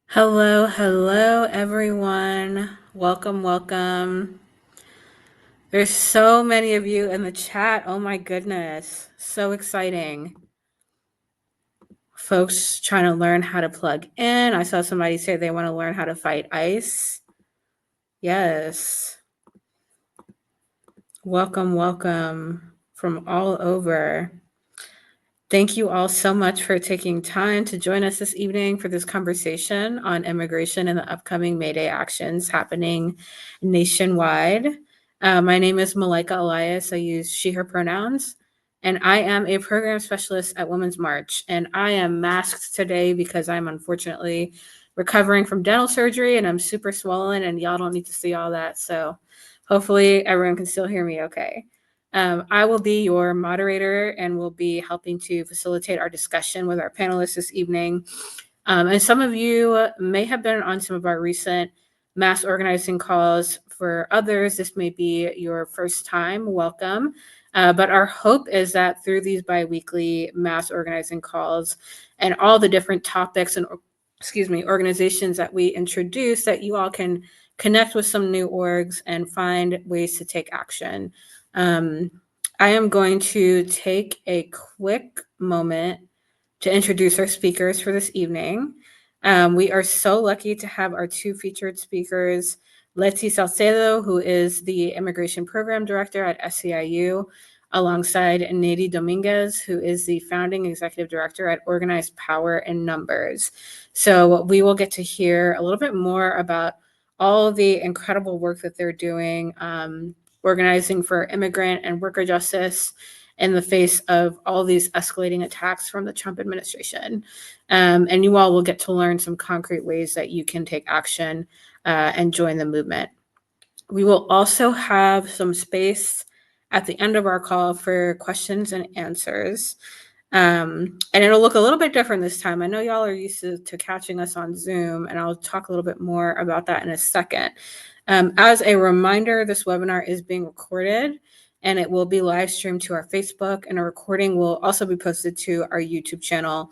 Hello, hello, everyone. Welcome, welcome. There's so many of you in the chat. Oh my goodness. So exciting. Folks trying to learn how to plug in. I saw somebody say they want to learn how to fight ice. Yes. Welcome, welcome from all over. Thank you all so much for taking time to join us this evening for this conversation on immigration and the upcoming May Day actions happening nationwide. My name is Malika Elias. I use she, her pronouns, and I am a program specialist at Women's March. And I am masked today because I'm unfortunately recovering from dental surgery and I'm super swollen, and y'all don't need to see all that. So hopefully everyone can still hear me okay. I will be your moderator and will be helping to facilitate our discussion with our panelists this evening. And some of you may have been on some of our recent mass organizing calls. For others, this may be your first time. Welcome. But our hope is that through these biweekly mass organizing calls and all the different topics and organizations that we introduce, that you all can connect with some new orgs and find ways to take action. Um, I am going to take a quick moment to introduce our speakers for this evening. We are so lucky to have our two featured speakers, Natie Salcedo, who is the Immigration Program Director at SEIU, alongside Natie Dominguez, who is the Founding Executive Director at Organized Power in Numbers. So we will get to hear a little bit more about all of the incredible work that they're doing, organizing for immigrant and worker justice in the face of all these escalating attacks from the Trump administration. And you all will get to learn some concrete ways that you can take action and join the movement. We will also have some space at the end of our call for questions and answers. And it'll look a little bit different this time. I know y'all are used to catching us on Zoom, and I'll talk a little bit more about that in a second. As a reminder, this webinar is being recorded and it will be live streamed to our Facebook, and a recording will also be posted to our YouTube channel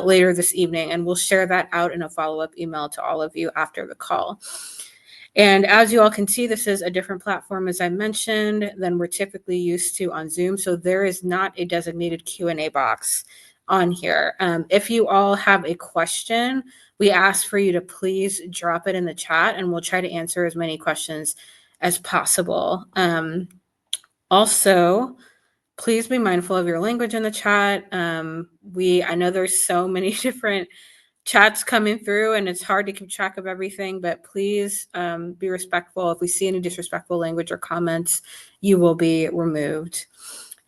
later this evening, and we'll share that out in a follow-up email to all of you after the call. And as you all can see, this is a different platform, as I mentioned, than we're typically used to on Zoom. So there is not a designated Q&A box on here. If you all have a question, we ask for you to please drop it in the chat, and we'll try to answer as many questions as possible. Also, please be mindful of your language in the chat. I know there's so many different chats coming through and it's hard to keep track of everything, but please be respectful. If we see any disrespectful language or comments, you will be removed.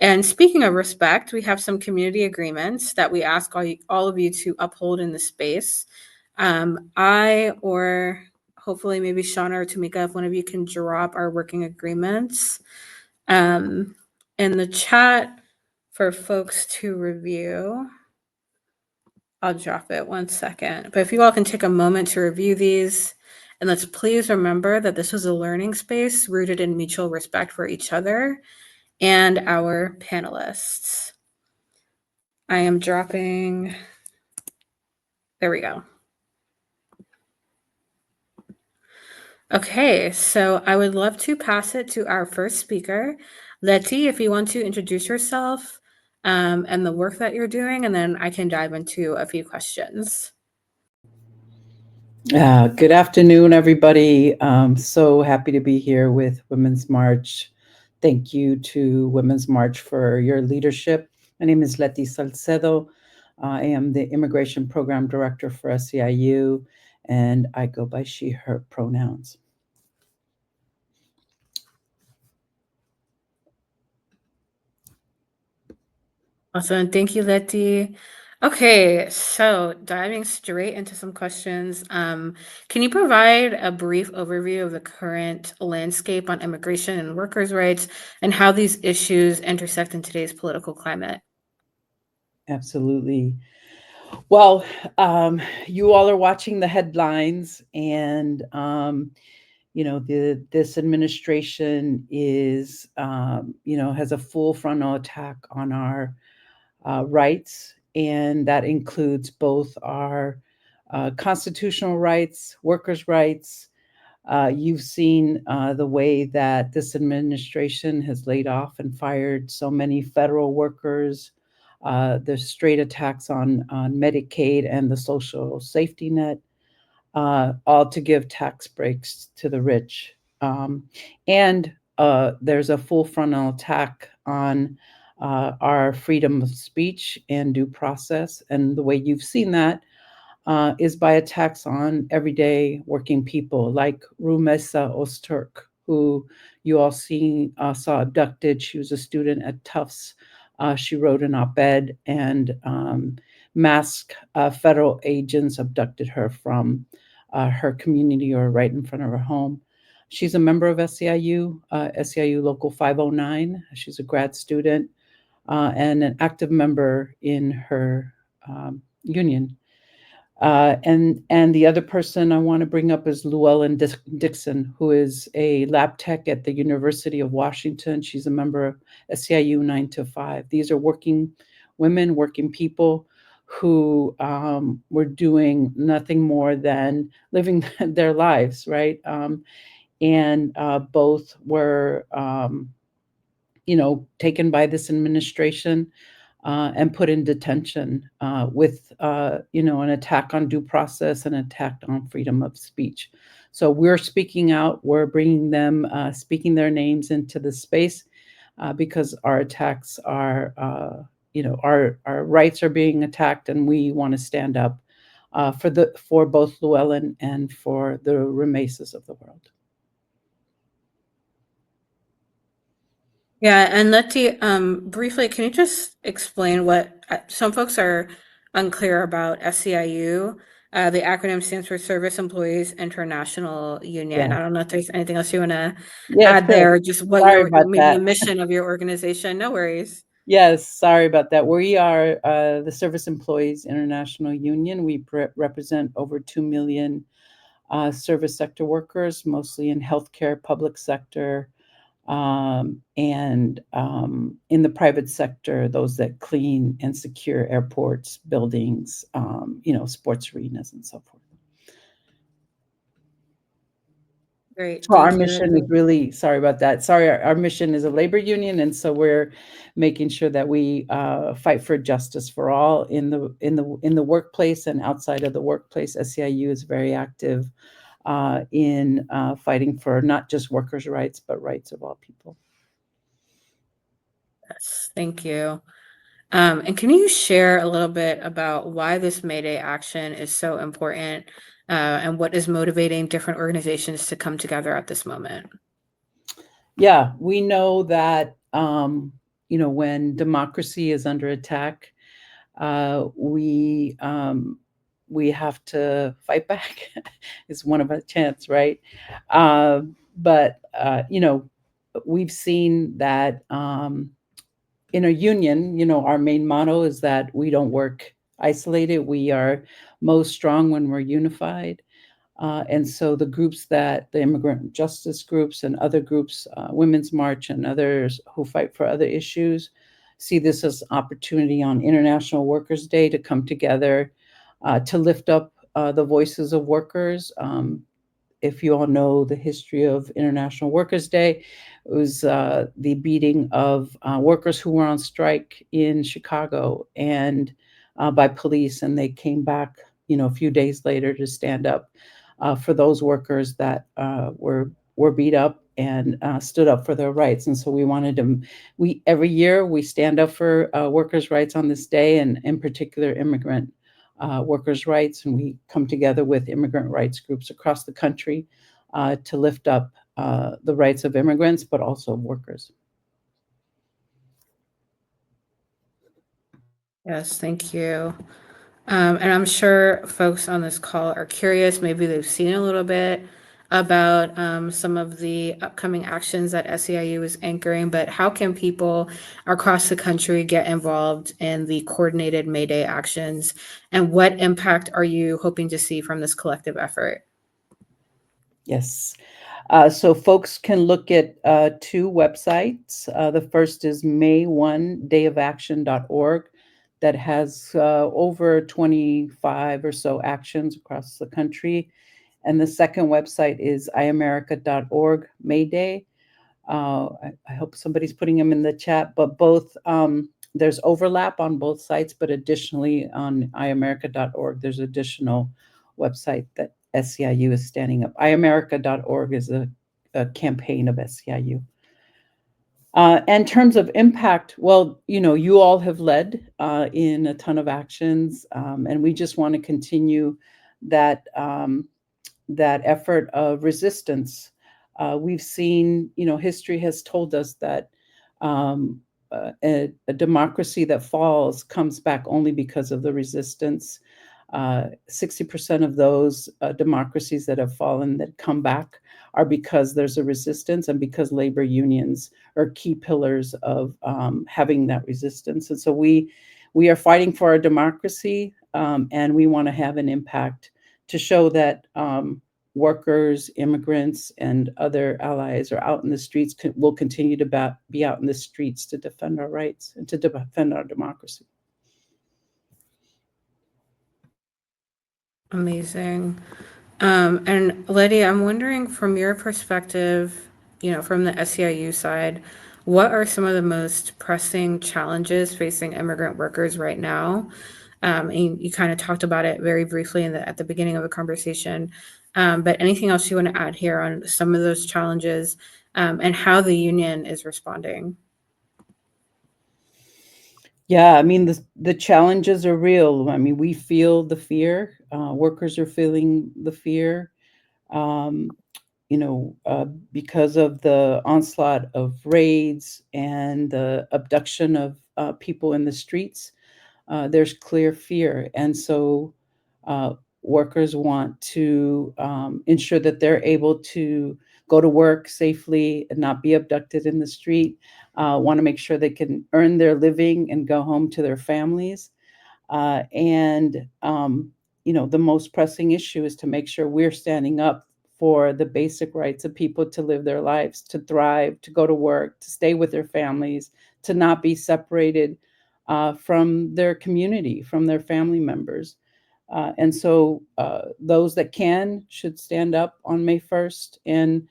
And speaking of respect, we have some community agreements that we ask all of you to uphold in the space. I, or hopefully maybe Shauna or Tamika, if one of you can drop our working agreements in the chat for folks to review. I'll drop it 1 second. But if you all can take a moment to review these, and let's please remember that this was a learning space rooted in mutual respect for each other and our panelists. I am dropping, there we go. Okay, so I would love to pass it to our first speaker. Letty, if you want to introduce yourself and the work that you're doing, and then I can dive into a few questions. Good afternoon, everybody. So happy to be here with Women's March. Thank you to Women's March for your leadership. My name is Natie Salcedo. I am the Immigration Program Director for SEIU, and I go by she, her pronouns. Awesome. Thank you, Letty. Okay, so diving straight into some questions. Can you provide a brief overview of the current landscape on immigration and workers' rights and how these issues intersect in today's political climate? Absolutely. Well, you all are watching the headlines, and this administration is, has a full frontal attack on our rights, and that includes both our constitutional rights, workers' rights. You've seen the way that this administration has laid off and fired so many federal workers. The straight attacks on Medicaid and the social safety net, all to give tax breaks to the rich. And there's a full frontal attack on our freedom of speech and due process. And the way you've seen that is by attacks on everyday working people like Rumesa Öztürk, who you all saw abducted. She was a student at Tufts. She wrote an op-ed, and masked federal agents abducted her from her community or right in front of her home. She's a member of SEIU, SEIU Local 509. She's a grad student and an active member in her union. And the other person I want to bring up is Llewellyn Dixon, who is a lab tech at the University of Washington. She's a member of SEIU 9 to 5. These are working women, working people who were doing nothing more than living their lives, right? And both were, taken by this administration and put in detention with, an attack on due process and attack on freedom of speech. So we're speaking out. We're bringing them, speaking their names into the space because our attacks are, our rights are being attacked, and we want to stand up for both Llewellyn and for the Remesas of the world. Yeah, and Letty, briefly, can you just explain what some folks are unclear about SEIU? The acronym stands for Service Employees International Union. Yeah. I don't know if there's anything else you want to Yeah, add sure. there, just what Sorry your about maybe the that. mission of your organization. No worries. Yes, sorry about that. We are the Service Employees International Union. We represent over 2 million service sector workers, mostly in healthcare, public sector, and in the private sector, those that clean and secure airports, buildings, sports arenas, and so forth. Great, So our thank you. mission is really, sorry about that. Sorry, our mission is a labor union, and so we're making sure that we fight for justice for all in the workplace and outside of the workplace. SEIU is very active in fighting for not just workers' rights, but rights of all people. Yes, thank you. And can you share a little bit about why this May Day action is so important and what is motivating different organizations to come together at this moment? Yeah, we know that when democracy is under attack, we have to fight back. Is one of a chance, right? But we've seen that in a union, our main motto is that we don't work isolated. We are most strong when we're unified. And so the immigrant justice groups and other groups, Women's March and others who fight for other issues, see this as opportunity on International Workers' Day to come together to lift up the voices of workers. If you all know the history of International Workers' Day, it was the beating of workers who were on strike in Chicago and by police, and they came back, a few days later to stand up for those workers that were beat up and stood up for their rights. And so we every year we stand up for workers' rights on this day, and in particular immigrant workers' rights, and we come together with immigrant rights groups across the country to lift up the rights of immigrants, but also workers. Yes, thank you. And I'm sure folks on this call are curious. Maybe they've seen a little bit about some of the upcoming actions that SEIU is anchoring, but how can people across the country get involved in the coordinated May Day actions? And what impact are you hoping to see from this collective effort? Yes. So folks can look at two websites. The first is May1dayofaction.org. that has over 25 or so actions across the country. And the second website is iamerica.org, Mayday. I hope somebody's putting them in the chat, but both, there's overlap on both sites, but additionally on iamerica.org, there's additional website that SEIU is standing up. iamerica.org is a campaign of SEIU. In terms of impact, well, you all have led in a ton of actions, and we just want to continue that that effort of resistance. We've seen, history has told us that a democracy that falls comes back only because of the resistance. 60% of those democracies that have fallen that come back are because there's a resistance and because labor unions are key pillars of having that resistance. And so we are fighting for our democracy, and we want to have an impact to show that workers, immigrants, and other allies are out in the streets, will continue to be out in the streets to defend our rights and to defend our democracy. Amazing. And Letty, I'm wondering from your perspective, from the SEIU side, what are some of the most pressing challenges facing immigrant workers right now? And you kind of talked about it very briefly at the beginning of the conversation. But anything else you want to add here on some of those challenges, and how the union is responding? Yeah, I mean, the challenges are real. I mean, we feel the fear. Workers are feeling the fear. Um, because of the onslaught of raids and the abduction of people in the streets, there's clear fear. And so uh, workers want to ensure that they're able to go to work safely and not be abducted in the street, want to make sure they can earn their living and go home to their families. And the most pressing issue is to make sure we're standing up for the basic rights of people to live their lives, to thrive, to go to work, to stay with their families, to not be separated from their community, from their family members. And so those that can should stand up on May 1st, and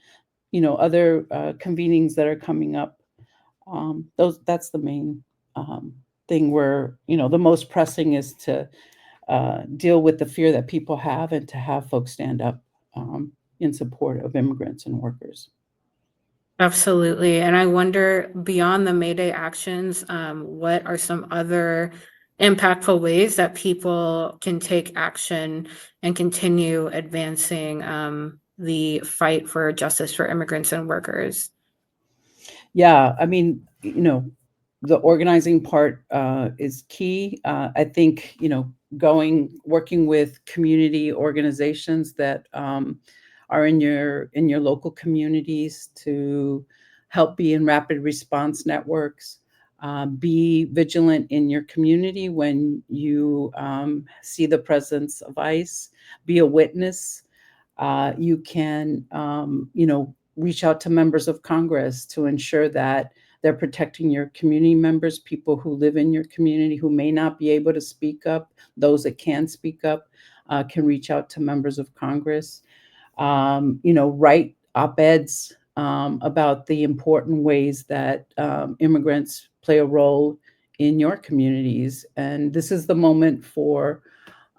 other convenings that are coming up. That's the main thing where the most pressing is to deal with the fear that people have and to have folks stand up in support of immigrants and workers. Absolutely. And I wonder, beyond the May Day actions, what are some other impactful ways that people can take action and continue advancing the fight for justice for immigrants and workers? Yeah, I mean, the organizing part is key. I think, working with community organizations that are in your local communities to help be in rapid response networks. Be vigilant in your community when you see the presence of ICE. Be a witness. You can, reach out to members of Congress to ensure that they're protecting your community members, people who live in your community who may not be able to speak up. Those that can speak up can reach out to members of Congress. Write op-eds about the important ways that immigrants play a role in your communities. And this is the moment for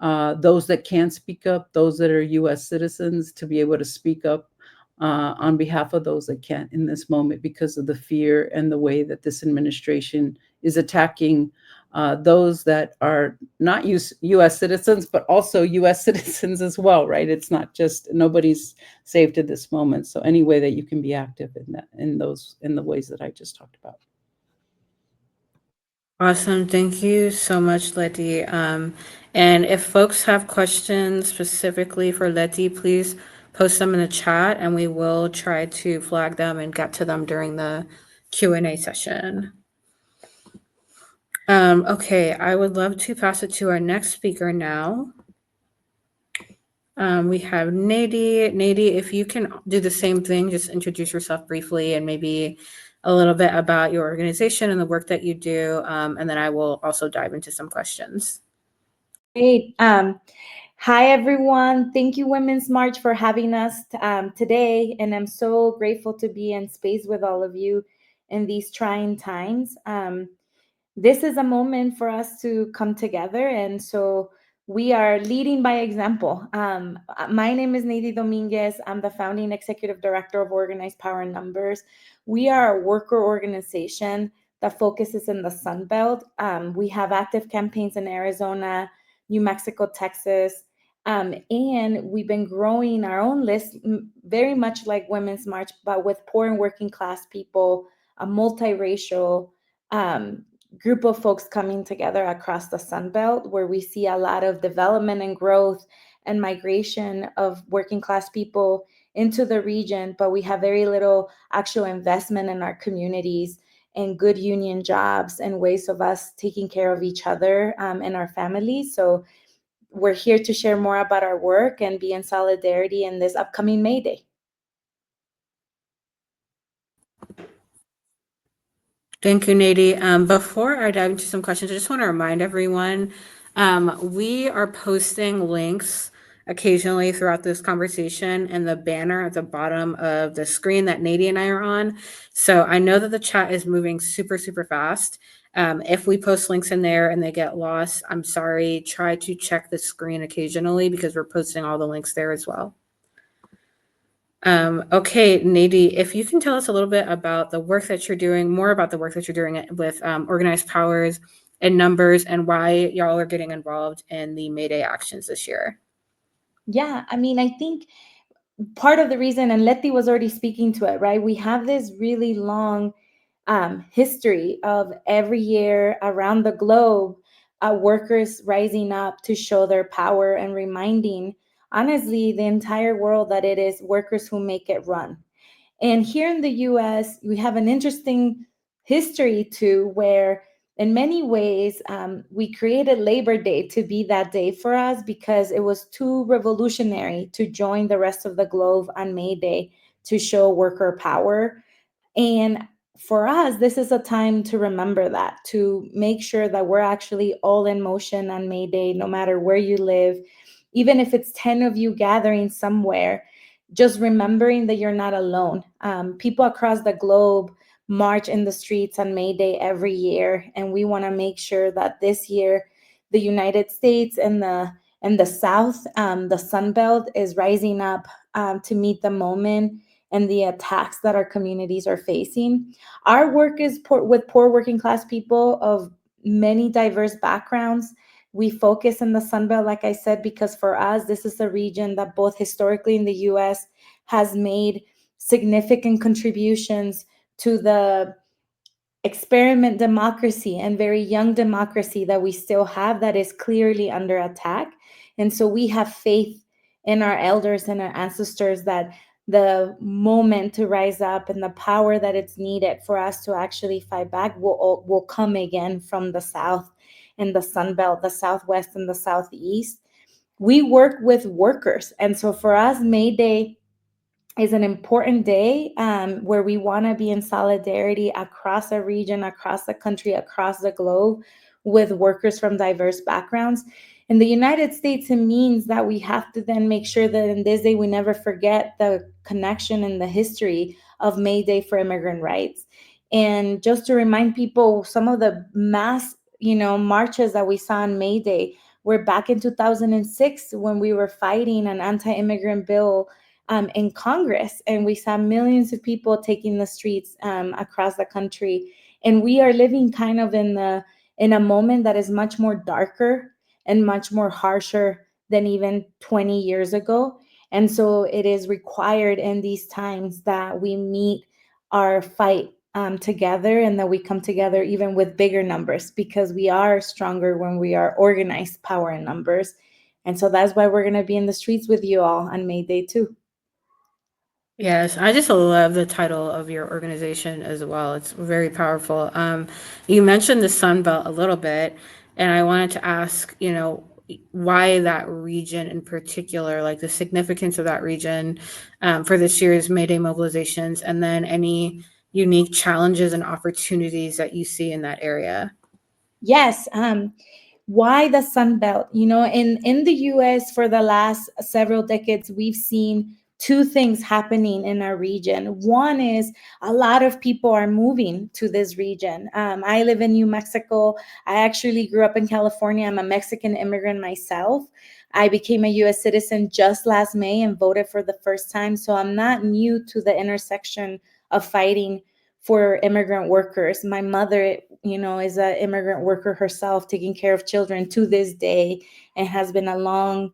those that can speak up, those that are U.S. citizens, to be able to speak up on behalf of those that can't in this moment because of the fear and the way that this administration is attacking those that are not U.S. citizens, but also U.S. citizens as well, right? It's not just, nobody's saved at this moment. So any way that you can be active in the ways that I just talked about. Awesome. Thank you so much, Letty. And if folks have questions specifically for Letty, please post them in the chat and we will try to flag them and get to them during the Q&A session. Okay, I would love to pass it to our next speaker now. We have Natie. Natie, if you can do the same thing, just introduce yourself briefly and maybe a little bit about your organization and the work that you do, and then I will also dive into some questions. Great. Hi, everyone. Thank you, Women's March, for having us today. And I'm so grateful to be in space with all of you in these trying times. This is a moment for us to come together. And so we are leading by example. My name is Natie Dominguez. I'm the founding executive director of Organized Power in Numbers. We are a worker organization that focuses in the Sun Belt. We have active campaigns in Arizona, New Mexico, Texas. And we've been growing our own list, very much like Women's March, but with poor and working class people, a multiracial group of folks coming together across the Sun Belt, where we see a lot of development and growth and migration of working class people into the region, but we have very little actual investment in our communities and good union jobs and ways of us taking care of each other and our families. So we're here to share more about our work and be in solidarity in this upcoming May Day. Thank you, Natie. Before I dive into some questions, I just want to remind everyone, we are posting links occasionally throughout this conversation in the banner at the bottom of the screen that Natie and I are on. So I know that the chat is moving super, super fast. If we post links in there and they get lost, I'm sorry. Try to check the screen occasionally because we're posting all the links there as well. Okay, Natie, if you can tell us a little bit about the work that you're doing, more about the work that you're doing with Organized Powers and Numbers, and why y'all are getting involved in the May Day actions this year. Yeah, I mean, I think part of the reason, and Letty was already speaking to it, right? We have this really long history of every year around the globe, workers rising up to show their power and reminding, honestly, the entire world that it is workers who make it run. And here in the US, we have an interesting history too, where in many ways, we created Labor Day to be that day for us because it was too revolutionary to join the rest of the globe on May Day to show worker power. And for us, this is a time to remember that, to make sure that we're actually all in motion on May Day, no matter where you live, even if it's 10 of you gathering somewhere, just remembering that you're not alone. People across the globe march in the streets on May Day every year, and we want to make sure that this year, the United States and the South, the Sun Belt, is rising up to meet the moment and the attacks that our communities are facing. Our work is with poor working class people of many diverse backgrounds. We focus in the Sun Belt, like I said, because for us, this is a region that both historically in the US has made significant contributions to the experiment democracy and very young democracy that we still have that is clearly under attack. And so we have faith in our elders and our ancestors that the moment to rise up and the power that it's needed for us to actually fight back will come again from the South and the Sun Belt, the Southwest and the Southeast. We work with workers. And so for us, May Day is an important day where we want to be in solidarity across a region, across the country, across the globe with workers from diverse backgrounds. In the United States, it means that we have to then make sure that in this day we never forget the connection and the history of May Day for immigrant rights. And just to remind people, some of the mass, marches that we saw on May Day were back in 2006 when we were fighting an anti-immigrant bill in Congress, and we saw millions of people taking the streets across the country. And we are living kind of in a moment that is much more darker and much more harsher than even 20 years ago. And so it is required in these times that we meet our fight together and that we come together even with bigger numbers, because we are stronger when we are organized power in numbers. And so that's why we're going to be in the streets with you all on May Day too. Yes, I just love the title of your organization as well. It's very powerful. You mentioned the Sun Belt a little bit, and I wanted to ask, why that region in particular, like the significance of that region for this year's May Day mobilizations, and then any unique challenges and opportunities that you see in that area? Yes. Why the Sun Belt? In the US for the last several decades, we've seen two things happening in our region. One is a lot of people are moving to this region. I live in New Mexico. I actually grew up in California. I'm a Mexican immigrant myself. I became a US citizen just last May and voted for the first time. So I'm not new to the intersection of fighting for immigrant workers. My mother, is an immigrant worker herself, taking care of children to this day, and has been a long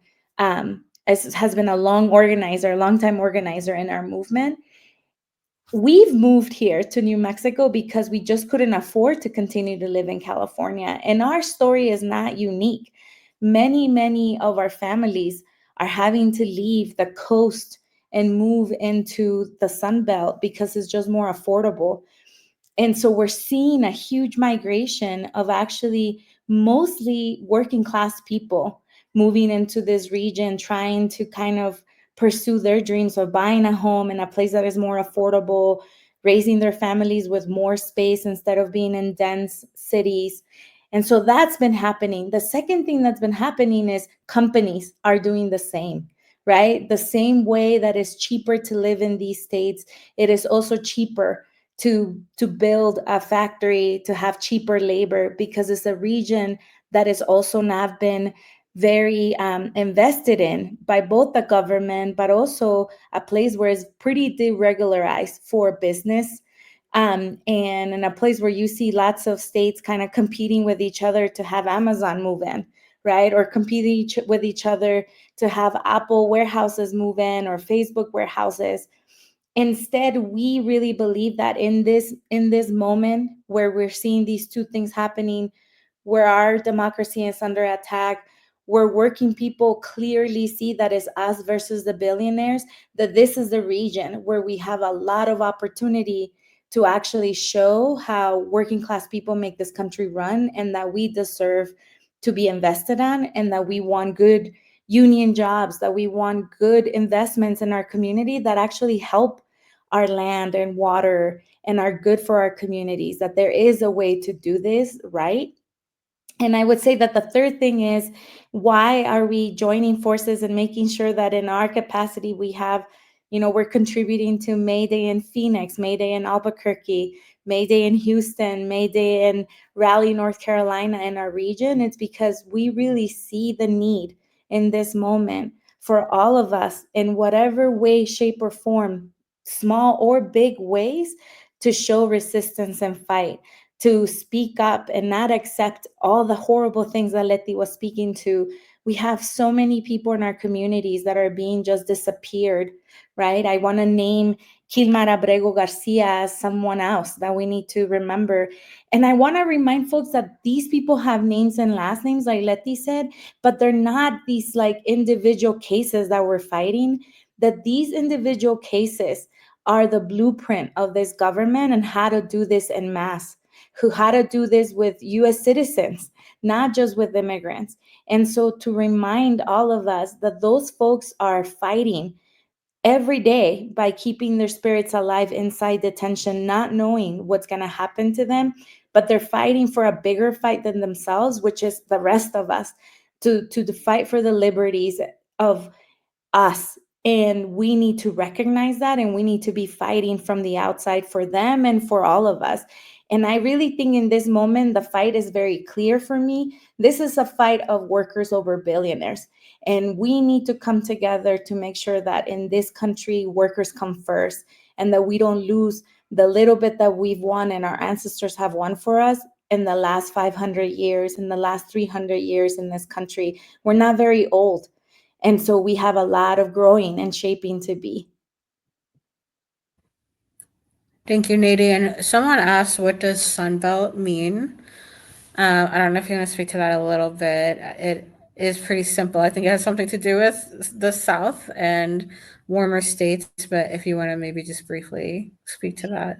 organizer, a long time organizer in our movement. We've moved here to New Mexico because we just couldn't afford to continue to live in California. And our story is not unique. Many of our families are having to leave the coast and move into the Sun Belt because it's just more affordable. And so we're seeing a huge migration of actually mostly working class people moving into this region, trying to kind of pursue their dreams of buying a home in a place that is more affordable, raising their families with more space instead of being in dense cities. And so that's been happening. The second thing that's been happening is companies are doing the same, right? The same way that it's cheaper to live in these states, it is also cheaper to build a factory, to have cheaper labor, because it's a region that is also not been very invested in by both the government, but also a place where it's pretty deregularized for business. And in a place where you see lots of states kind of competing with each other to have Amazon move in, right? Or competing with each other to have Apple warehouses move in, or Facebook warehouses. Instead, we really believe that in this moment where we're seeing these two things happening, where our democracy is under attack, where working people clearly see that it's us versus the billionaires, that this is the region where we have a lot of opportunity to actually show how working class people make this country run, and that we deserve to be invested on, and that we want good union jobs, that we want good investments in our community that actually help our land and water and are good for our communities, that there is a way to do this right. And I would say that the third thing is, why are we joining forces and making sure that in our capacity we have, we're contributing to May Day in Phoenix, May Day in Albuquerque, May Day in Houston, May Day in Raleigh, North Carolina, in our region? It's because we really see the need in this moment for all of us, in whatever way, shape, or form, small or big ways, to show resistance and fight, to speak up and not accept all the horrible things that Leti was speaking to. We have so many people in our communities that are being just disappeared, right? I want to name Kilmar Abrego Garcia as someone else that we need to remember. And I want to remind folks that these people have names and last names, like Leti said, but they're not these like individual cases that we're fighting, that these individual cases are the blueprint of this government and how to do this en masse, who how to do this with US citizens, not just with immigrants. And so to remind all of us that those folks are fighting every day by keeping their spirits alive inside detention, not knowing what's going to happen to them, but they're fighting for a bigger fight than themselves, which is the rest of us, to fight for the liberties of us. And we need to recognize that, and we need to be fighting from the outside for them and for all of us. And I really think in this moment, the fight is very clear for me. This is a fight of workers over billionaires. And we need to come together to make sure that in this country, workers come first, and that we don't lose the little bit that we've won and our ancestors have won for us in the last 500 years, in the last 300 years in this country. We're not very old. And so we have a lot of growing and shaping to be. Thank you, Natie. And someone asked, what does Sunbelt mean? I don't know if you want to speak to that a little bit. It is pretty simple. I think it has something to do with the South and warmer states, but if you want to maybe just briefly speak to that.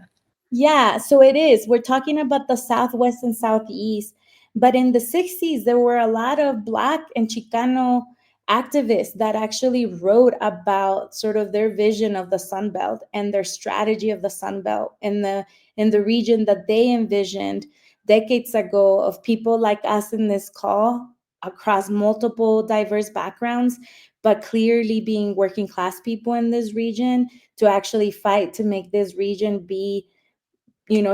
Yeah, so it is. We're talking about the Southwest and Southeast. But in the 60s, there were a lot of Black and Chicano activists that actually wrote about sort of their vision of the Sun Belt and their strategy of the Sun Belt in the region that they envisioned decades ago, of people like us in this call across multiple diverse backgrounds, but clearly being working class people in this region, to actually fight to make this region be,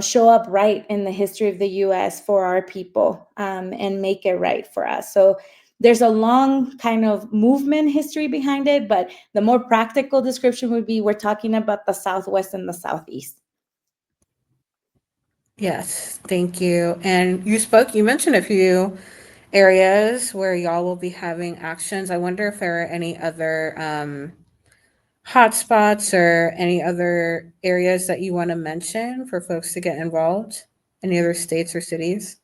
show up right in the history of the US for our people, and make it right for us. So there's a long kind of movement history behind it, but the more practical description would be we're talking about the Southwest and the Southeast. Yes, thank you. And you mentioned a few areas where y'all will be having actions. I wonder if there are any other hotspots or any other areas that you want to mention for folks to get involved? Any other states or cities?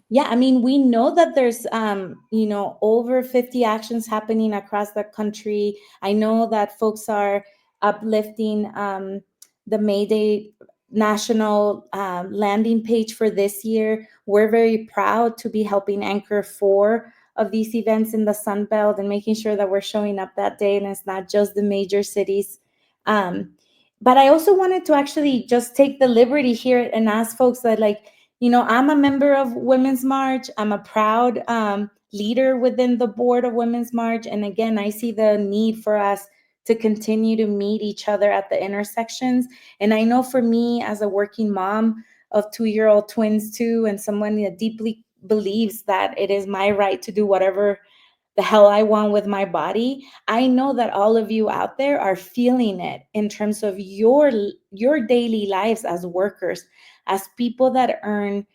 Yeah, I mean, we know that there's over 50 actions happening across the country. I know that folks are uplifting the May Day national landing page for this year. We're very proud to be helping anchor 4 of these events in the Sun Belt, and making sure that we're showing up that day and it's not just the major cities. um, but I also wanted to actually just take the liberty here and ask folks that, like, I'm a member of Women's March. I'm a proud leader within the board of Women's March. And again, I see the need for us to continue to meet each other at the intersections. And I know for me, as a working mom of 2-year-old twins too, and someone that deeply believes that it is my right to do whatever the hell I want with my body, I know that all of you out there are feeling it in terms of your daily lives as workers, as people that earn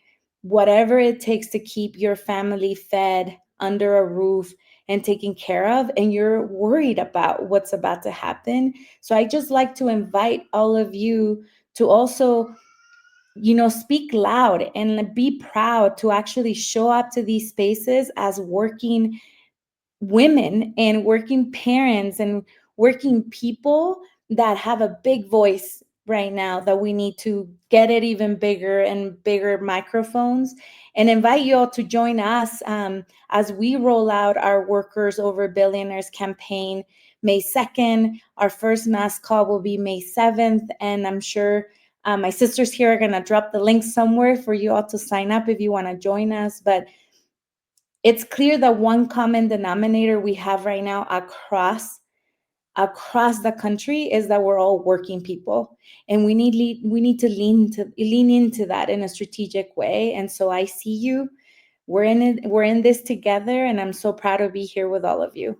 whatever it takes to keep your family fed, under a roof, and taken care of, and you're worried about what's about to happen. So I just like to invite all of you to also, speak loud and be proud to actually show up to these spaces as working women and working parents and working people that have a big voice right now, that we need to get it even bigger and bigger microphones, and invite you all to join us as we roll out our Workers Over Billionaires campaign May 2nd. Our first mass call will be May 7th, and I'm sure my sisters here are going to drop the link somewhere for you all to sign up if you want to join us. But it's clear that one common denominator we have right now across the country is that we're all working people, and we need to lean into that in a strategic way. And so I see you. We're in this together, and I'm so proud to be here with all of you.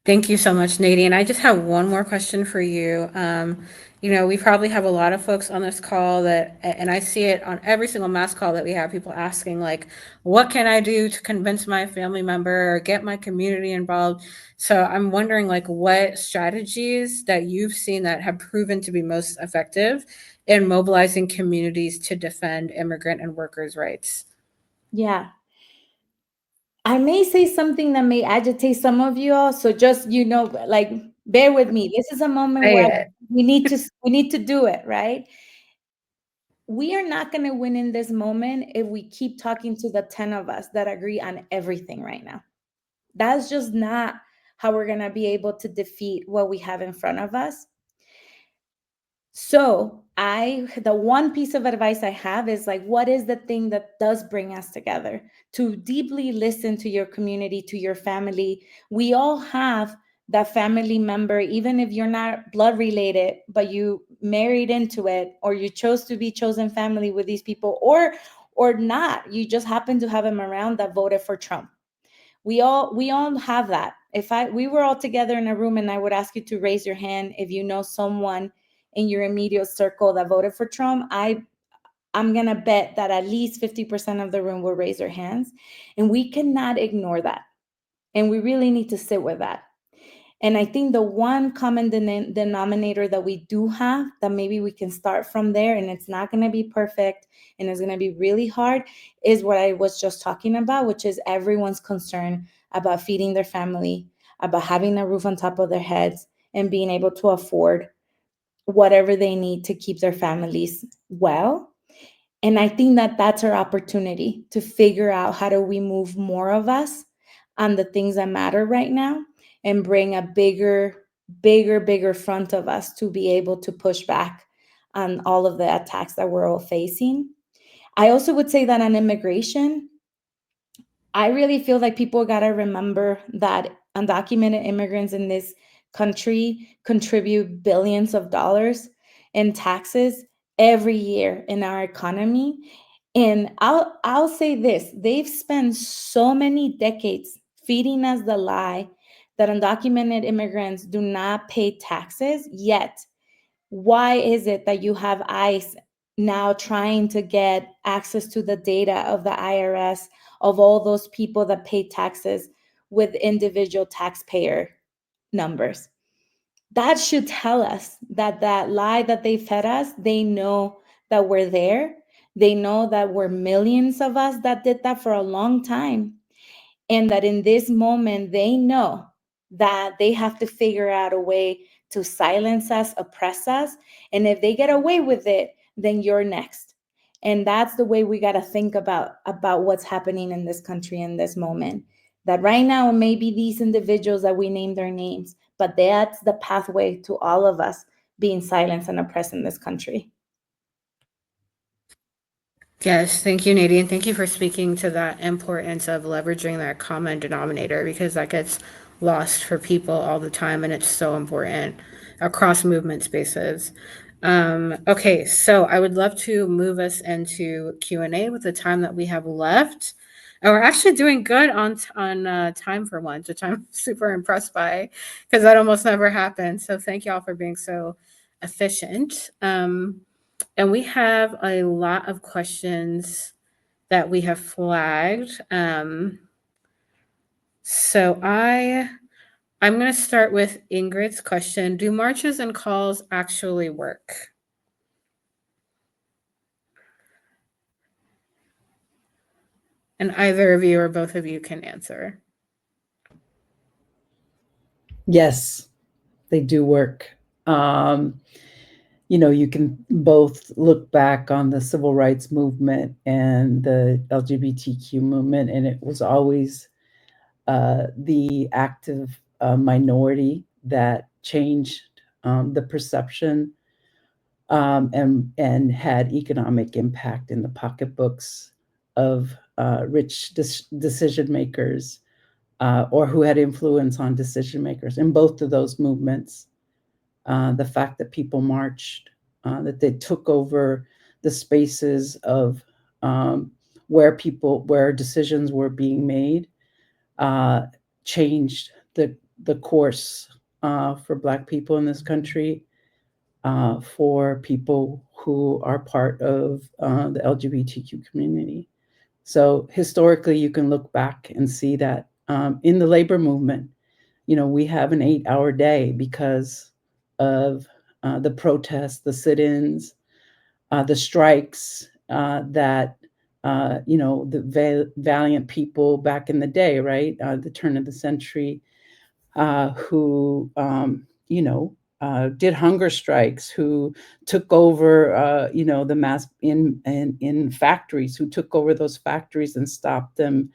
Thank you so much, Natie. And I just have one more question for you. We probably have a lot of folks on this call and I see it on every single mass call that we have, people asking, like, what can I do to convince my family member or get my community involved? So I'm wondering, like, what strategies that you've seen that have proven to be most effective in mobilizing communities to defend immigrant and workers' rights? Yeah. I may say something that may agitate some of you all, so just, like, bear with me. This is a moment Say where it. we need to do it, right? We are not going to win in this moment if we keep talking to the 10 of us that agree on everything right now. That's just not how we're going to be able to defeat what we have in front of us. So the one piece of advice I have is, like, what is the thing that does bring us together? To deeply listen to your community, to your family. We all have that family member, even if you're not blood related, but you married into it, or you chose to be chosen family with these people, or not. You just happen to have them around that voted for Trump. We all have that. If we were all together in a room and I would ask you to raise your hand if you know someone in your immediate circle that voted for Trump, I'm going to bet that at least 50% of the room will raise their hands. And we cannot ignore that. And we really need to sit with that. And I think the one common denominator that we do have, that maybe we can start from there, and it's not going to be perfect and it's going to be really hard, is what I was just talking about, which is everyone's concern about feeding their family, about having a roof on top of their heads, and being able to afford whatever they need to keep their families well. And I think that that's our opportunity to figure out how do we move more of us on the things that matter right now and bring a bigger front of us to be able to push back on all of the attacks that we're all facing. I also would say that on immigration, I really feel like people got to remember that undocumented immigrants in this country contribute billions of dollars in taxes every year in our economy. And I'll say this, they've spent so many decades feeding us the lie that undocumented immigrants do not pay taxes, yet why is it that you have ICE now trying to get access to the data of the IRS of all those people that pay taxes with individual taxpayer numbers? That should tell us that that lie that they fed us, they know that we're there. They know that we're millions of us that did that for a long time. And that in this moment, they know that they have to figure out a way to silence us, oppress us. And if they get away with it, then you're next. And that's the way we got to think about what's happening in this country in this moment. That right now, it may be these individuals that we name their names, but that's the pathway to all of us being silenced and oppressed in this country. Yes, thank you, Natie, and thank you for speaking to that importance of leveraging that common denominator, because that gets lost for people all the time, and it's so important across movement spaces. Okay, so I would love to move us into Q&A with the time that we have left. And we're actually doing good on time for once, which I'm super impressed by, because that almost never happens. So thank you all for being so efficient. And we have a lot of questions that we have flagged. So I'm going to start with Ingrid's question. Do marches and calls actually work? And either of you or both of you can answer. Yes, they do work. You can both look back on the civil rights movement and the LGBTQ movement, and it was always the active minority that changed the perception and had economic impact in the pocketbooks of rich decision makers or who had influence on decision makers. In both of those movements, the fact that people marched, that they took over the spaces of where decisions were being made, changed the course for Black people in this country, for people who are part of the LGBTQ community. So historically, you can look back and see that in the labor movement, we have an 8-hour day because of the protests, the sit-ins, the strikes that the valiant people back in the day, right, the turn of the century, who did hunger strikes, who took over the mass in factories, who took over those factories and stopped them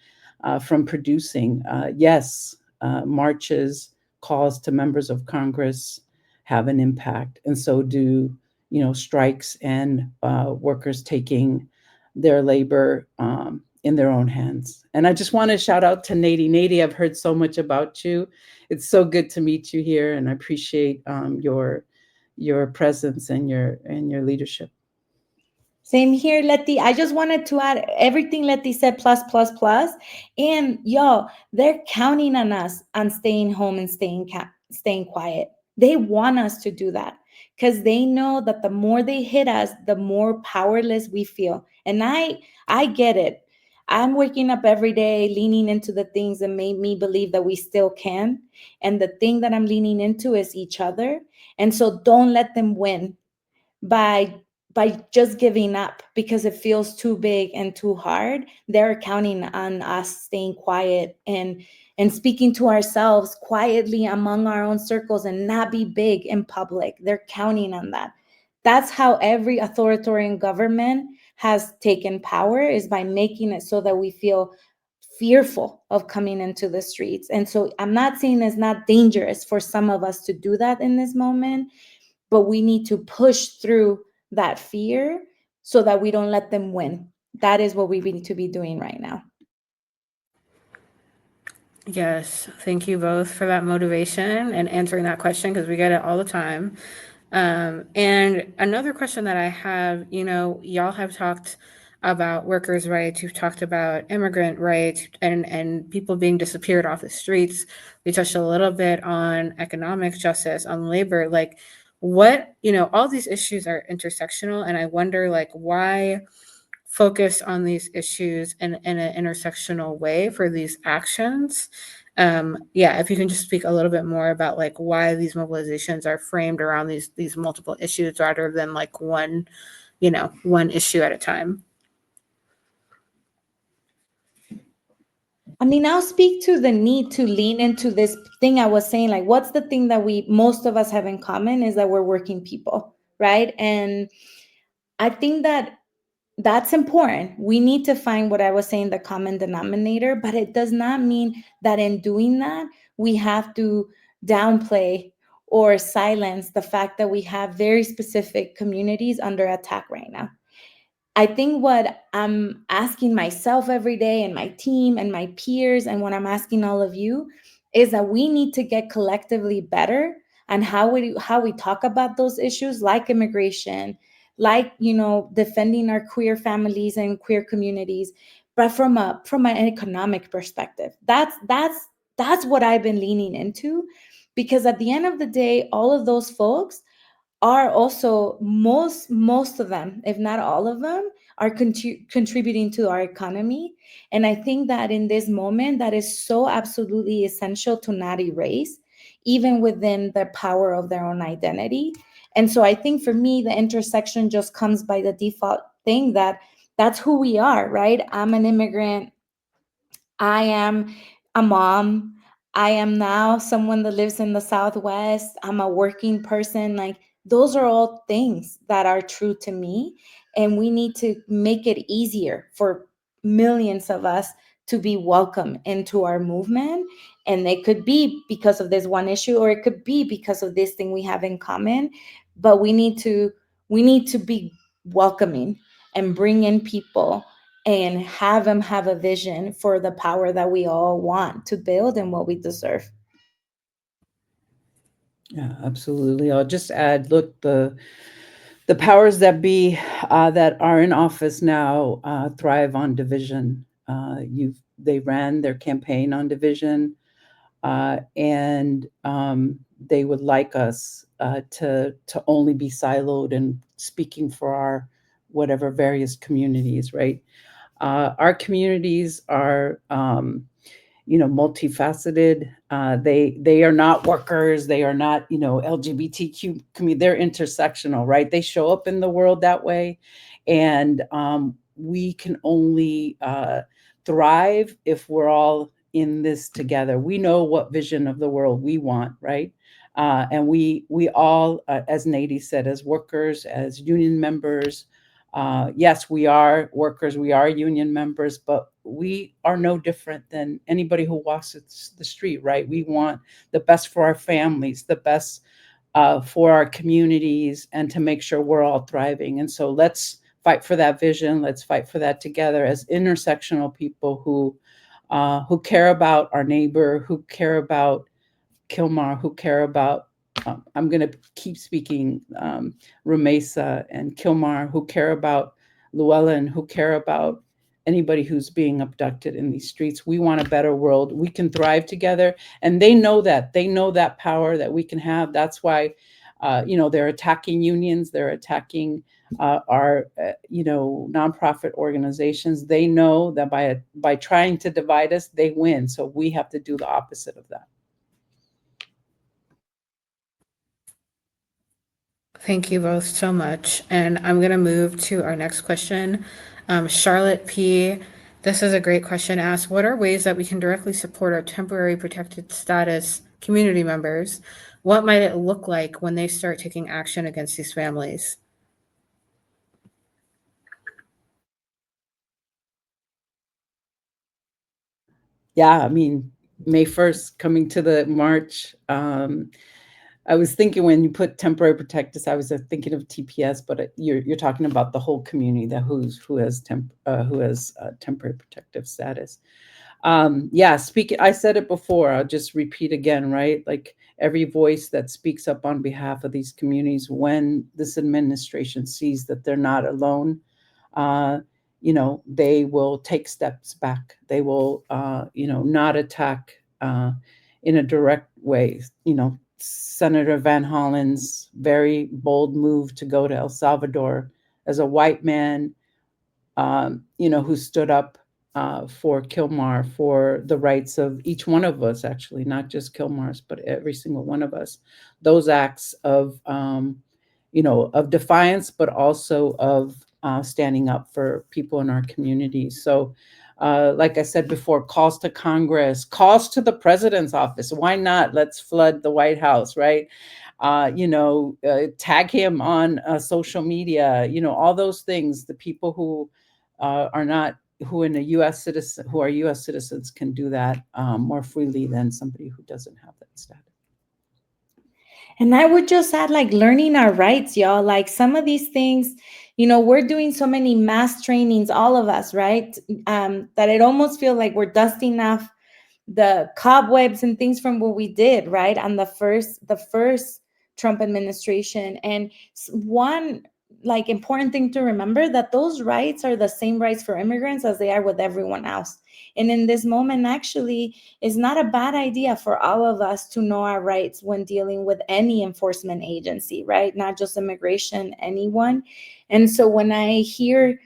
from producing. Yes, marches, calls to members of Congress have an impact, and so do strikes and workers taking their labor in their own hands. And I just want to shout out to Natie. Natie, I've heard so much about you. It's so good to meet you here, and I appreciate your presence and your leadership. Same here, Letty. I just wanted to add everything Letty said, plus, plus, plus. And y'all, they're counting on us on staying home and staying quiet. They want us to do that because they know that the more they hit us, the more powerless we feel. And I get it. I'm waking up every day leaning into the things that made me believe that we still can. And the thing that I'm leaning into is each other. And so don't let them win by just giving up because it feels too big and too hard. They're counting on us staying quiet and speaking to ourselves quietly among our own circles and not be big in public. They're counting on that. That's how every authoritarian government has taken power, is by making it so that we feel fearful of coming into the streets. And so I'm not saying it's not dangerous for some of us to do that in this moment, but we need to push through that fear so that we don't let them win. That is what we need to be doing right now. Yes, thank you both for that motivation and answering that question, because we get it all the time. And another question that I have, y'all have talked about workers' rights, you've talked about immigrant rights and people being disappeared off the streets. We touched a little bit on economic justice, on labor, like what, all these issues are intersectional. And I wonder, like, why focus on these issues in an intersectional way for these actions. Yeah, if you can just speak a little bit more about like why these mobilizations are framed around these multiple issues rather than like one issue at a time. I mean, I'll speak to the need to lean into this thing I was saying. Like, what's the thing that most of us have in common is that we're working people, right? And I think that that's important. We need to find what I was saying, the common denominator, but it does not mean that in doing that, we have to downplay or silence the fact that we have very specific communities under attack right now. I think what I'm asking myself every day and my team and my peers, and what I'm asking all of you, is that we need to get collectively better on how we talk about those issues like immigration, like defending our queer families and queer communities, but from an economic perspective. That's what I've been leaning into, because at the end of the day, all of those folks are also, most of them, if not all of them, are contributing to our economy. And I think that in this moment, that is so absolutely essential to not erase, even within the power of their own identity. And so I think for me, the intersection just comes by the default thing that that's who we are, right? I'm an immigrant. I am a mom. I am now someone that lives in the Southwest. I'm a working person. Like, those are all things that are true to me. And we need to make it easier for millions of us to be welcome into our movement. And it could be because of this one issue, or it could be because of this thing we have in common. But we need to be welcoming and bring in people and have them have a vision for the power that we all want to build and what we deserve. Yeah, absolutely. I'll just add, look, the powers that be that are in office now thrive on division. They ran their campaign on division, and they would like us to only be siloed and speaking for our whatever various communities, right? Our communities are multifaceted. They are not workers. They are not LGBTQ community. They're intersectional, right? They show up in the world that way, and we can only thrive if we're all in this together. We know what vision of the world we want, right? And we all, as Natie said, as workers, as union members. Yes, we are workers, we are union members, but we are no different than anybody who walks the street, right? We want the best for our families, the best for our communities, and to make sure we're all thriving. And so let's fight for that vision. Let's fight for that together as intersectional people who care about our neighbor, who care about Kilmar, who care about, I'm going to keep speaking, Rumesa and Kilmar, who care about Llewellyn, who care about anybody who's being abducted in these streets. We want a better world. We can thrive together. And they know that. They know that power that we can have. That's why, they're attacking unions. They're attacking our, nonprofit organizations. They know that by trying to divide us, they win. So we have to do the opposite of that. Thank you both so much. And I'm going to move to our next question. Charlotte P., this is a great question asked. What are ways that we can directly support our temporary protected status community members? What might it look like when they start taking action against these families? Yeah, I mean, May 1st coming to the march. I was thinking when you put temporary protectors, I was thinking of TPS, but you're talking about the whole community that who has temporary protective status. Yeah, speaking, I said it before, I'll just repeat again, right? Like every voice that speaks up on behalf of these communities, when this administration sees that they're not alone, uh, they will take steps back. They will, not attack in a direct way. Senator Van Hollen's very bold move to go to El Salvador as a white man, who stood up for Kilmar, for the rights of each one of us, actually, not just Kilmar's, but every single one of us. Those acts of defiance, but also of standing up for people in our communities. So, like I said before, calls to Congress, calls to the president's office. Why not? Let's flood the White House, right? Tag him on social media, all those things. The people who are not who in a U.S. citizen who are U.S. citizens can do that more freely than somebody who doesn't have that status. And I would just add, like, learning our rights, y'all. Like, some of these things, we're doing so many mass trainings, all of us, right? That it almost feels like we're dusting off the cobwebs and things from what we did, right, on the first Trump administration. And one, like, important thing to remember, that those rights are the same rights for immigrants as they are with everyone else. And in this moment, actually, it's not a bad idea for all of us to know our rights when dealing with any enforcement agency, right? Not just immigration, anyone. And so when I hear,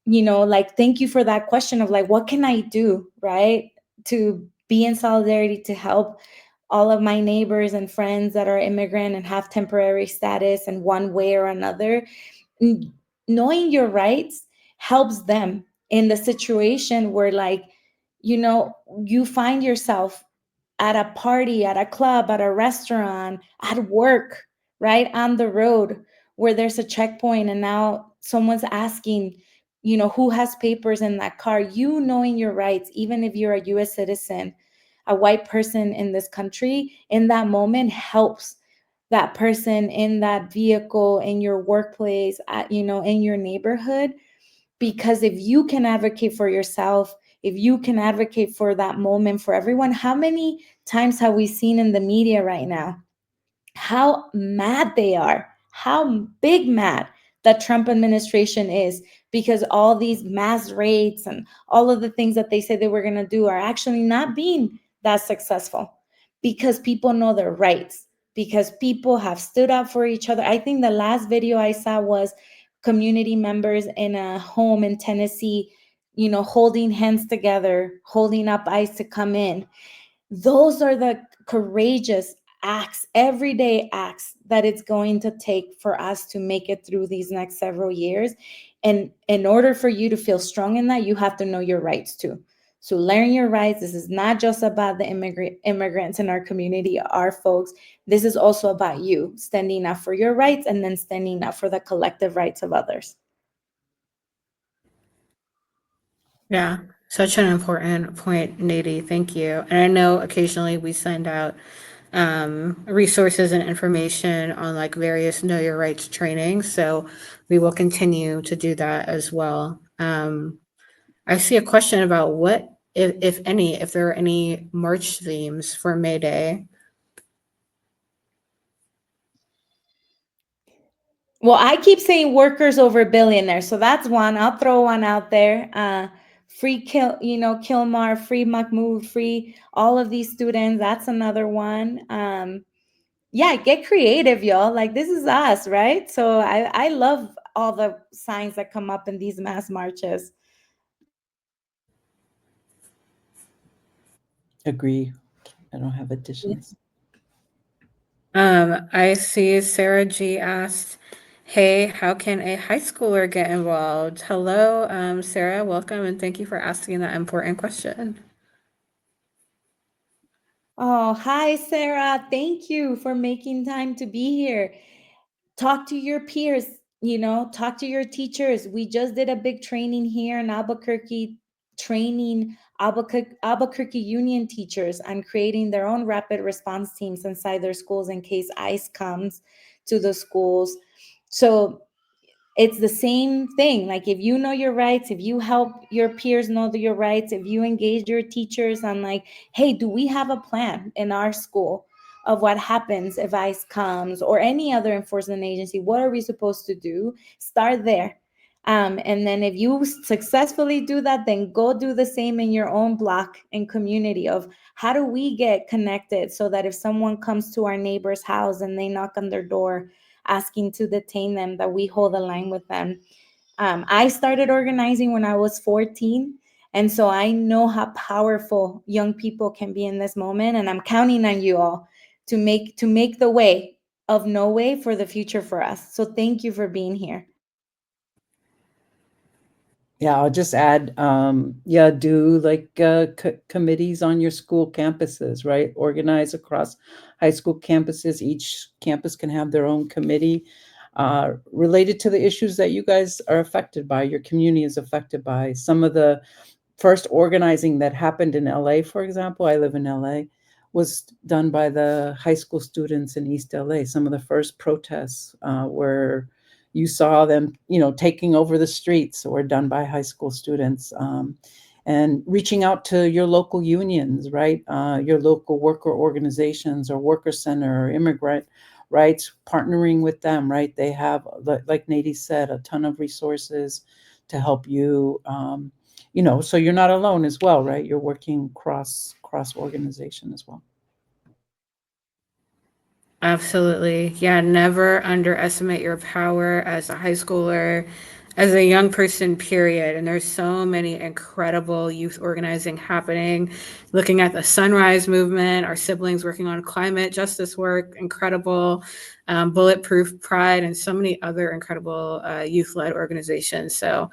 like, thank you for that question of, like, what can I do, right, to be in solidarity to help all of my neighbors and friends that are immigrant and have temporary status in one way or another. Knowing your rights helps them in the situation where, like, you find yourself at a party, at a club, at a restaurant, at work, right? On the road, where there's a checkpoint and now someone's asking, who has papers in that car. Knowing your rights, even if you're a US citizen, a white person in this country, in that moment helps that person in that vehicle, in your workplace, in your neighborhood. Because if you can advocate for yourself, if you can advocate for that moment for everyone, how many times have we seen in the media right now how mad they are, how big mad the Trump administration is, because all these mass raids and all of the things that they said they were going to do are actually not being that successful, because people know their rights, because people have stood up for each other. I think the last video I saw was community members in a home in Tennessee, holding hands together, holding up ICE to come in. Those are the courageous acts, everyday acts, that it's going to take for us to make it through these next several years. And in order for you to feel strong in that, you have to know your rights too. So learn your rights. This is not just about the immigrants in our community, our folks. This is also about you standing up for your rights and then standing up for the collective rights of others. Yeah, such an important point, Natie. Thank you. And I know occasionally we send out resources and information on like various Know Your Rights training. So we will continue to do that as well. I see a question about what, if any, if there are any March themes for May Day. Well, I keep saying workers over billionaires, so that's one. I'll throw one out there. Free Kilmar, free Mahmoud, free all of these students. That's another one. Yeah, get creative, y'all. Like, this is us, right? So I love all the signs that come up in these mass marches. Agree. I don't have additions. I see Sarah G asked, hey, how can a high schooler get involved? Hello, Sarah, welcome, and thank you for asking that important question. Oh, hi, Sarah. Thank you for making time to be here. Talk to your peers, talk to your teachers. We just did a big training here in Albuquerque, training Albuquerque union teachers on creating their own rapid response teams inside their schools in case ICE comes to the schools. So it's the same thing. Like, if you know your rights, if you help your peers know your rights, if you engage your teachers on like, hey, do we have a plan in our school of what happens if ICE comes or any other enforcement agency? What are we supposed to do? Start there. And then if you successfully do that, then go do the same in your own block and community of how do we get connected so that if someone comes to our neighbor's house and they knock on their door asking to detain them, that we hold the line with them. I started organizing when I was 14. And so I know how powerful young people can be in this moment. And I'm counting on you all to make the way of no way for the future for us. So thank you for being here. Yeah, I'll just add, do like committees on your school campuses, right? Organize across high school campuses. Each campus can have their own committee related to the issues that you guys are affected by, your community is affected by. Some of the first organizing that happened in LA, for example, I live in LA, was done by the high school students in East LA. Some of the first protests were you saw them, taking over the streets were done by high school students, and reaching out to your local unions, right? Your local worker organizations or worker center or immigrant rights, partnering with them, right? They have, like Natie said, a ton of resources to help you, so you're not alone as well, right? You're working cross organization as well. Absolutely. Yeah, never underestimate your power as a high schooler, as a young person, period. And there's so many incredible youth organizing happening. Looking at the Sunrise Movement, our siblings working on climate justice work, incredible. Bulletproof Pride, and so many other incredible youth-led organizations. So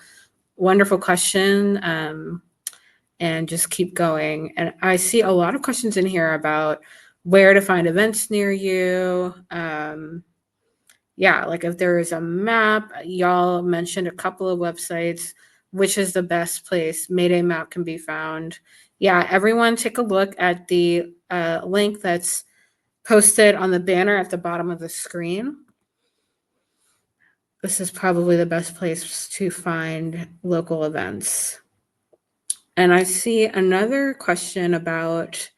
wonderful question. And just keep going. And I see a lot of questions in here about where to find events near you. Yeah, like if there is a map, y'all mentioned a couple of websites, which is the best place Mayday map can be found. Yeah, everyone take a look at the link that's posted on the banner at the bottom of the screen. This is probably the best place to find local events. And I see another question about,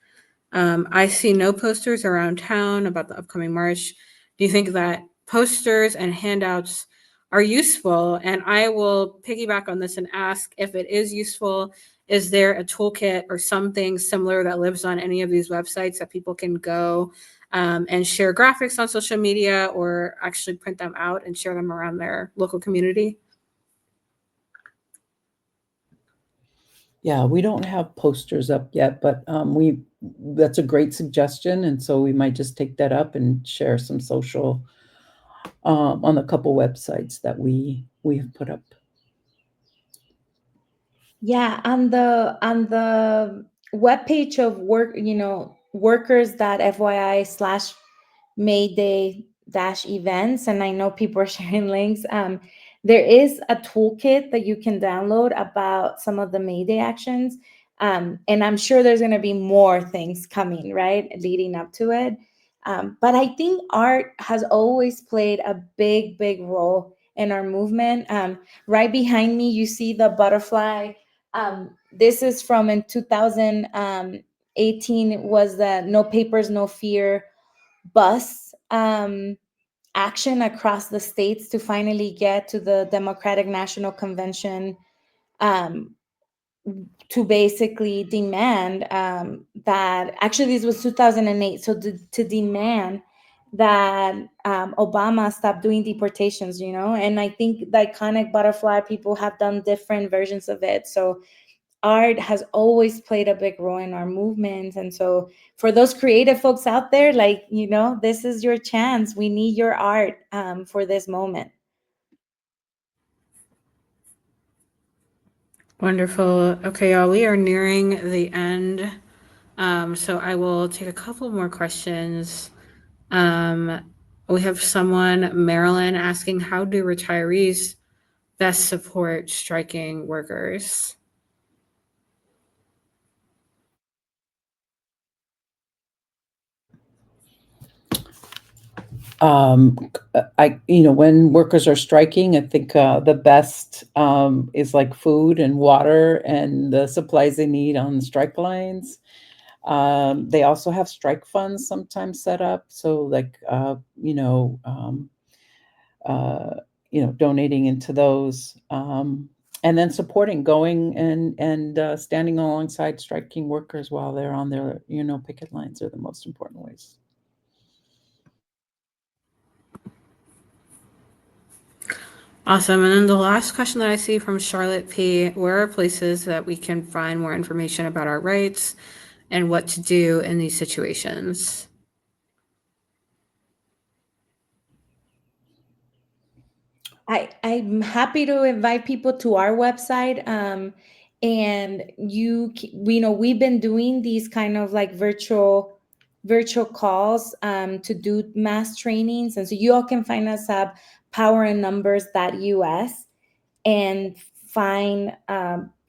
I see no posters around town about the upcoming march. Do you think that posters and handouts are useful? And I will piggyback on this and ask, if it is useful, is there a toolkit or something similar that lives on any of these websites that people can go and share graphics on social media, or actually print them out and share them around their local community? Yeah, we don't have posters up yet, but that's a great suggestion. And so we might just take that up and share some social on a couple websites that we have put up. Yeah, on the webpage of workers.fyi/ Mayday -events, and I know people are sharing links. There is a toolkit that you can download about some of the Mayday actions. And I'm sure there's going to be more things coming, right, leading up to it. But I think art has always played a big, big role in our movement. Right behind me, you see the butterfly. This is from in 2018. It was the No Papers, No Fear bus action across the states to finally get to the Democratic National Convention, to basically demand that, actually this was 2008, so to demand that Obama stop doing deportations, and I think the iconic butterfly, people have done different versions of it. So art has always played a big role in our movement. And so for those creative folks out there, this is your chance. We need your art for this moment. Wonderful. Okay, y'all, we are nearing the end. So I will take a couple more questions. We have someone, Marilyn, asking, how do retirees best support striking workers? When workers are striking, I think the best is like food and water and the supplies they need on the strike lines. They also have strike funds sometimes set up, so like donating into those, and then supporting, going and standing alongside striking workers while they're on their picket lines are the most important ways. Awesome. And then the last question that I see from Charlotte P, where are places that we can find more information about our rights and what to do in these situations? I'm happy to invite people to our website. And we've been doing these kind of like virtual calls to do mass trainings. And so you all can find us at powerandnumbers.us and find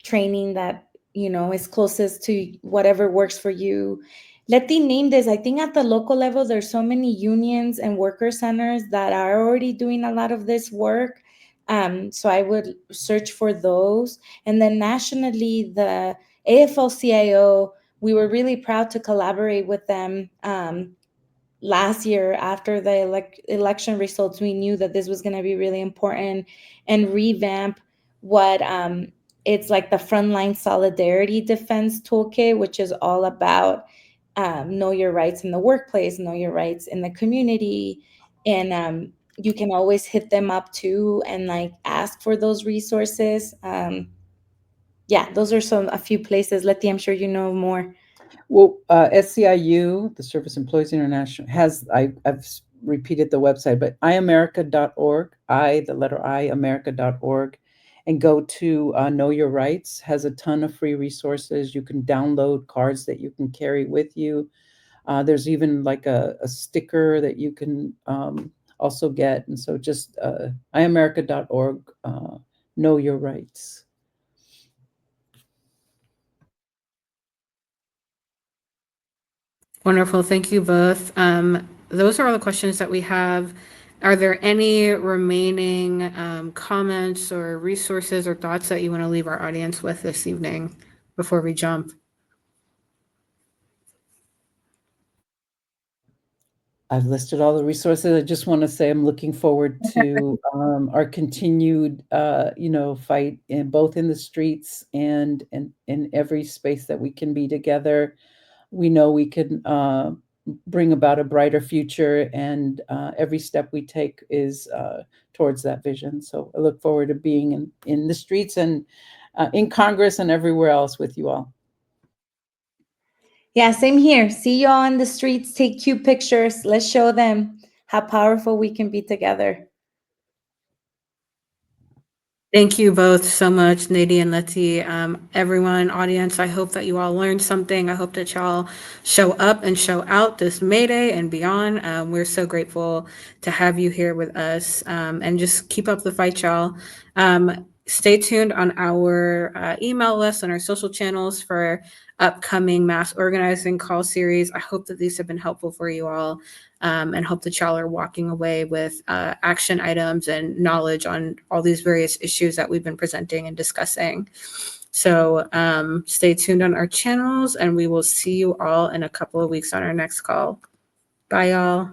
training that is closest to whatever works for you. Letty named this. I think at the local level, there's so many unions and worker centers that are already doing a lot of this work. So I would search for those. And then nationally, the AFL-CIO, we were really proud to collaborate with them. Last year, after the election results, we knew that this was going to be really important and revamp what it's like the Frontline Solidarity Defense Toolkit, which is all about know your rights in the workplace, know your rights in the community. And you can always hit them up too and like ask for those resources. Yeah, those are a few places. Letty, I'm sure you know more. Well, SCIU, the Service Employees International, I've repeated the website, but iamerica.org, the letter I, America.org, and go to Know Your Rights, has a ton of free resources. You can download cards that you can carry with you. There's even like a sticker that you can also get. And so just iamerica.org, Know Your Rights. Wonderful. Thank you both. Those are all the questions that we have. Are there any remaining comments or resources or thoughts that you want to leave our audience with this evening before we jump? I've listed all the resources. I just want to say I'm looking forward to our continued, fight both in the streets and in every space that we can be together. We know we can bring about a brighter future, and every step we take is towards that vision. So I look forward to being in the streets and in Congress and everywhere else with you all. Yeah, same here. See y'all on the streets. Take cute pictures. Let's show them how powerful we can be together. Thank you both so much, Natie and Letty. Everyone, audience, I hope that you all learned something. I hope that y'all show up and show out this May Day and beyond. We're so grateful to have you here with us, and just keep up the fight, y'all. Stay tuned on our email list and our social channels for upcoming mass organizing call series. I hope that these have been helpful for you all. And hope that y'all are walking away with action items and knowledge on all these various issues that we've been presenting and discussing. So stay tuned on our channels, and we will see you all in a couple of weeks on our next call. Bye, y'all.